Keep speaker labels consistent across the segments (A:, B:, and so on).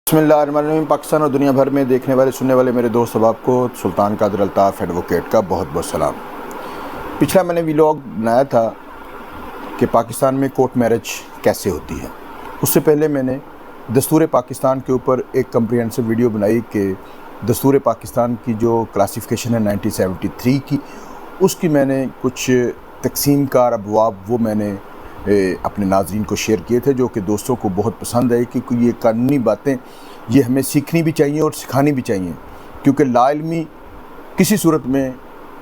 A: बिस्मिल्लाहिर्रहमानिर्रहीम। पाकिस्तान और दुनिया भर में देखने वाले सुनने वाले मेरे दोस्त अहबाब को सुल्तान कादिर अल्ताफ़ एडवोकेट का बहुत बहुत सलाम। पिछला मैंने व्लॉग बनाया था कि पाकिस्तान में कोर्ट मैरिज कैसे होती है। उससे पहले मैंने दस्तूर पाकिस्तान के ऊपर एक कम्प्रिहेंसिव वीडियो बनाई कि दस्तूर पाकिस्तान की जो क्लासिफ़िकेशन है 1973 की, उसकी मैंने कुछ तकसीम कार अबवाब वो मैंने अपने नाज़रीन को शेयर किए थे, जो कि दोस्तों को बहुत पसंद है। क्योंकि ये कानूनी बातें ये हमें सीखनी भी चाहिए और सिखानी भी चाहिए, क्योंकि लाइल्मी किसी सूरत में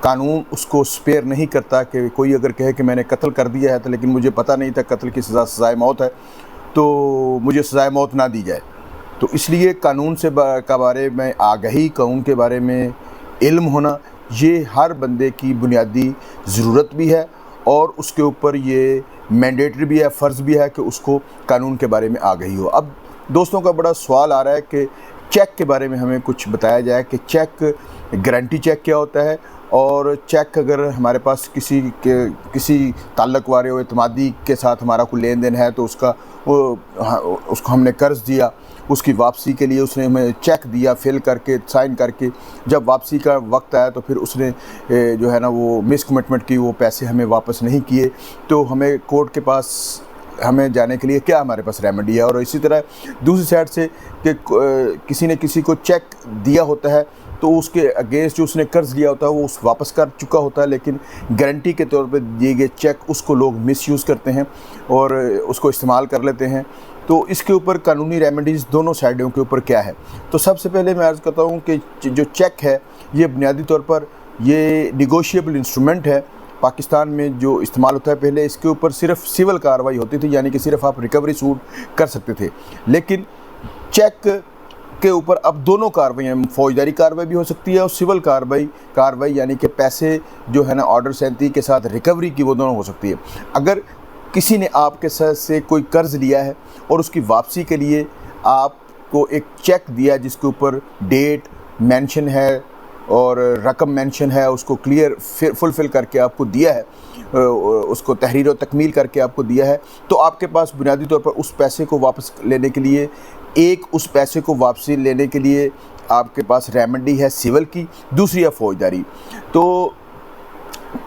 A: कानून उसको स्पेयर नहीं करता कि कोई अगर कहे कि मैंने कत्ल कर दिया है तो लेकिन मुझे पता नहीं था कत्ल की सज़ाए मौत है तो मुझे सज़ाए मौत ना दी जाए। तो इसलिए कानून से का बारे में आगाही, कानून के बारे में इल्म होना ये हर बंदे की बुनियादी ज़रूरत भी है और उसके ऊपर ये मैंडेटरी भी है, फ़र्ज़ भी है कि उसको कानून के बारे में आगाही हो। अब दोस्तों का बड़ा सवाल आ रहा है कि चेक के बारे में हमें कुछ बताया जाए कि चेक, गारंटी चेक क्या होता है, और चेक अगर हमारे पास किसी ताल्लुक़ वाले और एतमादी के साथ हमारा कोई लेन देन है तो उसको हमने कर्ज़ दिया, उसकी वापसी के लिए उसने हमें चेक दिया फिल करके, साइन करके, जब वापसी का वक्त आया तो फिर उसने जो है ना वो मिस कमिटमेंट की, वो पैसे हमें वापस नहीं किए, तो हमें कोर्ट के पास हमें जाने के लिए क्या हमारे पास रेमेडी है। और इसी तरह दूसरी साइड से कि किसी ने किसी को चेक दिया होता है तो उसके अगेंस्ट जो उसने कर्ज़ लिया होता है वो उस वापस कर चुका होता है, लेकिन गारंटी के तौर पे दिए गए चेक उसको लोग मिसयूज़ करते हैं और उसको इस्तेमाल कर लेते हैं। तो इसके ऊपर कानूनी रेमेडीज़ दोनों साइडों के ऊपर क्या है। तो सबसे पहले मैं अर्ज़ करता हूँ कि जो चेक है ये बुनियादी तौर पर ये निगोशिएबल इंस्ट्रूमेंट है। पाकिस्तान में जो इस्तेमाल होता है, पहले इसके ऊपर सिर्फ सिविल कार्रवाई होती थी, यानी कि सिर्फ आप रिकवरी सूट कर सकते थे, लेकिन चेक के ऊपर अब दोनों कार्रवाई, फौजदारी कार्रवाई भी हो सकती है और सिविल कार्रवाई यानी कि पैसे जो है ना ऑर्डर 37 के साथ रिकवरी की, वो दोनों हो सकती है। अगर किसी ने आपके साथ से कोई कर्ज़ लिया है और उसकी वापसी के लिए आपको एक चेक दिया जिसके ऊपर डेट मेंशन है और रकम मेंशन है, उसको क्लियर फुलफ़िल करके आपको दिया है, उसको तहरीर और तकमील करके आपको दिया है, तो आपके पास बुनियादी तौर पर उस पैसे को वापस लेने के लिए उस पैसे को वापसी लेने के लिए आपके पास रेमेडी है सिविल की, दूसरी है फौजदारी। तो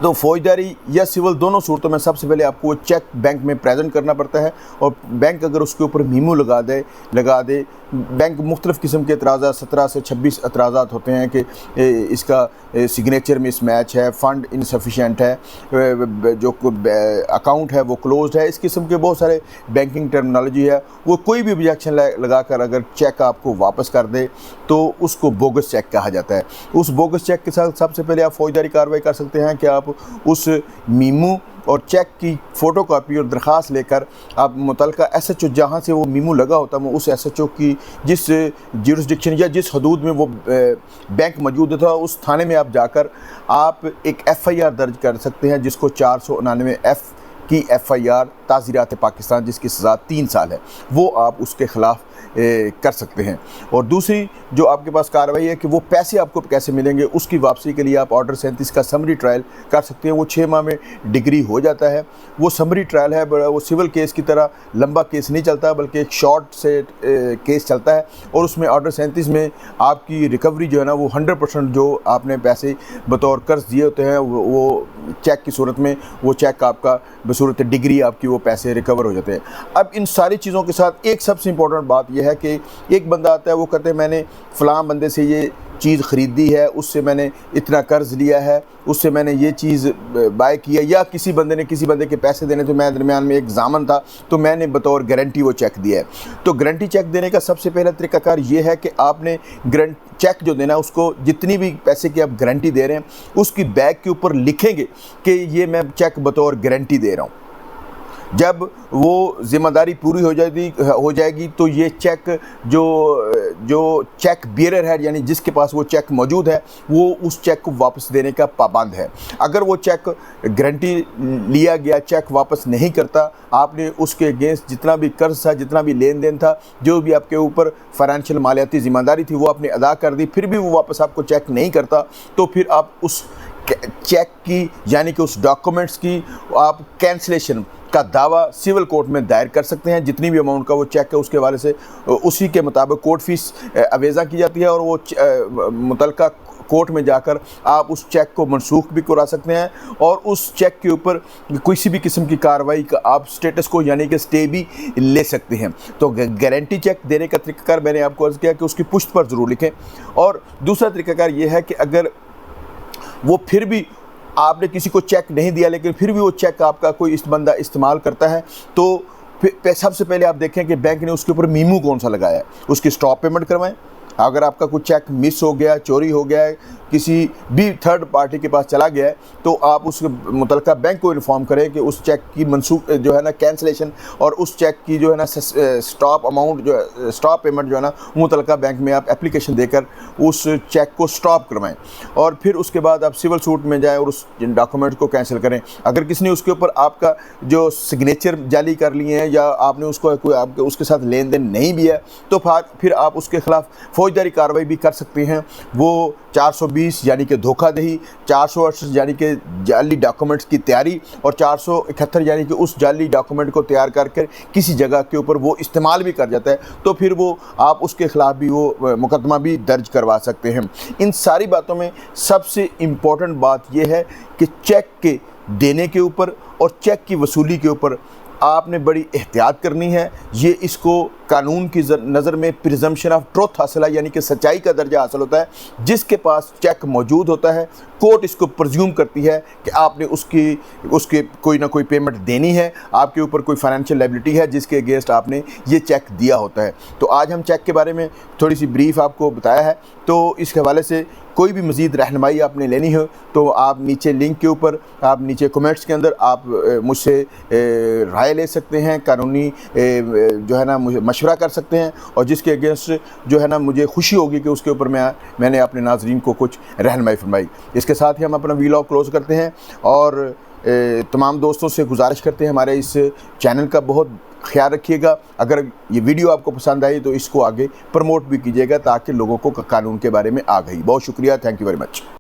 A: फौजदारी या सिविल दोनों सूरतों में सबसे पहले आपको वो चेक बैंक में प्रेजेंट करना पड़ता है, और बैंक अगर उसके ऊपर मीमो लगा दे बैंक मुख्तलिफ़ किस्म के एतराज़ात, 17 से 26 एतराज़ात होते हैं कि इसका सिग्नेचर मिसमैच है, फ़ंड इनसफिशेंट है, जो अकाउंट है वो क्लोज्ड है, इस किस्म के बहुत सारे बैंकिंग टर्मिनोलॉजी है। वो कोई भी ऑब्जेक्शन लगा कर अगर चेक आपको वापस कर दे तो उसको बोगस चेक कहा जाता है। उस बोगस चेक के साथ सबसे पहले आप फौजदारी कार्रवाई कर सकते हैं कि आप उस मीमो और चेक की फ़ोटोकॉपी और दरख्वास्त लेकर आप मुतल्लिका SHO जहाँ से वो मीमो लगा होता है उस SHO की जिस जुरिस्डिक्शन या जिस हदूद में वो बैंक मौजूद था उस थाने में आप जाकर आप एक FIR दर्ज कर सकते हैं, जिसको 499F की FIR ताज़ीरात पाकिस्तान, जिसकी सज़ा 3 साल है, वो आप उसके ख़िलाफ़ कर सकते हैं। और दूसरी जो आपके पास कार्रवाई है कि वो पैसे आपको कैसे मिलेंगे, उसकी वापसी के लिए आप ऑर्डर 37 का समरी ट्रायल कर सकते हैं। वो 6 माह में डिग्री हो जाता है। वो समरी ट्रायल है, वो सिविल केस की तरह लंबा केस नहीं चलता, बल्कि एक शॉर्ट से केस चलता है, और उसमें ऑर्डर 37 में आपकी रिकवरी जो है ना वो 100% जो आपने पैसे बतौर कर्ज दिए होते हैं वो चेक की सूरत में वो चेक आपका बसूरत डिग्री आपकी वो पैसे रिकवर हो जाते हैं। अब इन सारी चीज़ों के साथ एक सबसे इम्पोर्टेंट बात यह है कि एक बंदा आता है, वो कहते हैं मैंने फ़लाँ बंदे से ये चीज़ ख़रीदी है, उससे मैंने इतना कर्ज़ लिया है, उससे मैंने ये चीज़ बाय किया, या किसी बंदे ने किसी बंदे के पैसे देने तो मैं दरमियान में एक ज़ामन था तो मैंने बतौर गारंटी वो चेक दिया है। तो गारंटी चेक देने का सबसे पहला तरीक़ाकार ये है कि आपने चेक जो देना है उसको जितनी भी पैसे की आप गारंटी दे रहे हैं उसकी बैक के ऊपर लिखेंगे कि ये मैं चेक बतौर गारंटी दे रहा हूँ। जब वो ज़िम्मेदारी पूरी हो जाएगी तो ये चेक जो चेक बियरर है, यानी जिसके पास वो चेक मौजूद है, वो उस चेक को वापस देने का पाबंद है। अगर वो चेक गारंटी लिया गया चेक वापस नहीं करता, आपने उसके अगेंस्ट जितना भी कर्ज था, जितना भी लेन देन था, जो भी आपके ऊपर फाइनेंशियल मालियाती ज़िम्मेदारी थी वो आपने अदा कर दी, फिर भी वो वापस आपको चेक नहीं करता, तो फिर आप उस चेक की यानी कि उस डॉक्यूमेंट्स की आप कैंसिलेशन का दावा सिविल कोर्ट में दायर कर सकते हैं। जितनी भी अमाउंट का वो चेक है उसके हवाले से उसी के मुताबिक कोर्ट फीस अवेज़ा की जाती है और वो मुतलका कोर्ट में जाकर आप उस चेक को मनसूख भी करा सकते हैं और उस चेक के ऊपर किसी भी किस्म की कार्रवाई का आप स्टेटस को यानी कि स्टे भी ले सकते हैं। तो गारंटी चेक देने का तरीक़ाकार मैंने आपको अर्ज़ किया कि उसकी पुष्ट पर ज़रूर लिखें। और दूसरा तरीक़ाकार ये है कि अगर वो फिर भी आपने किसी को चेक नहीं दिया लेकिन फिर भी वो चेक आपका कोई बंदा इस्तेमाल करता है तो सबसे पहले आप देखें कि बैंक ने उसके ऊपर मीमू कौन सा लगाया है, उसकी स्टॉप पेमेंट करवाएं। अगर आपका कुछ चेक मिस हो गया, चोरी हो गया है, किसी भी थर्ड पार्टी के पास चला गया है तो आप उस मुतलका बैंक को इन्फॉर्म करें कि उस चेक की मनसूख जो है ना कैंसिलेशन और उस चेक की जो है ना स्टॉप अमाउंट जो है स्टॉप पेमेंट जो है ना मुतलका बैंक में आप एप्लीकेशन देकर उस चेक को स्टॉप करवाएं। और फिर उसके बाद आप सिविल सूट में जाएं और उस डॉक्यूमेंट को कैंसिल करें। अगर किसी ने उसके ऊपर आपका जो सिग्नेचर जाली कर लिए हैं या आपने उसको कोई आपके उसके साथ लेन देन नहीं भी है तो फिर आप उसके खिलाफ फौजदारी कार्रवाई भी कर सकते हैं। वो 420 यानी कि धोखाधड़ी, 468 यानी कि जाली डॉक्यूमेंट्स की तैयारी और 471 यानी कि उस जाली डॉक्यूमेंट को तैयार करके किसी जगह के ऊपर वो इस्तेमाल भी कर जाता है तो फिर वो आप उसके ख़िलाफ़ भी वो मुकदमा भी दर्ज करवा सकते हैं। इन सारी बातों में सबसे इम्पॉर्टेंट बात यह है कि चेक के देने के ऊपर और चेक की वसूली के ऊपर आपने बड़ी एहतियात करनी है। ये इसको कानून की नज़र में प्रिजम्पशन ऑफ ट्रुथ हासिल है यानी कि सच्चाई का दर्जा हासिल होता है। जिसके पास चेक मौजूद होता है कोर्ट इसको प्रज्यूम करती है कि आपने उसकी कोई ना कोई पेमेंट देनी है, आपके ऊपर कोई फाइनेंशियल लायबिलिटी है जिसके अगेंस्ट आपने ये चेक दिया होता है। तो आज हम चेक के बारे में थोड़ी सी ब्रीफ आपको बताया है। तो इस हवाले से कोई भी मज़ीद रहनुमाई आपने लेनी हो तो आप नीचे लिंक के ऊपर आप नीचे कमेंट्स के अंदर आप मुझसे राय ले सकते हैं, कानूनी जो है ना मुझे मशवरा कर सकते हैं और जिसके अगेंस्ट जो है ना मुझे खुशी होगी कि उसके ऊपर मैंने अपने नाजरीन को कुछ रहनुमाई फरमाई। इसके साथ ही हम अपना वीलॉग क्लोज़ करते हैं और तमाम दोस्तों से गुजारिश करते हैं हमारे इस चैनल का बहुत ख्याल रखिएगा। अगर ये वीडियो आपको पसंद आई तो इसको आगे प्रमोट भी कीजिएगा ताकि लोगों को कानून के बारे में आगाही। बहुत शुक्रिया, थैंक यू वेरी मच।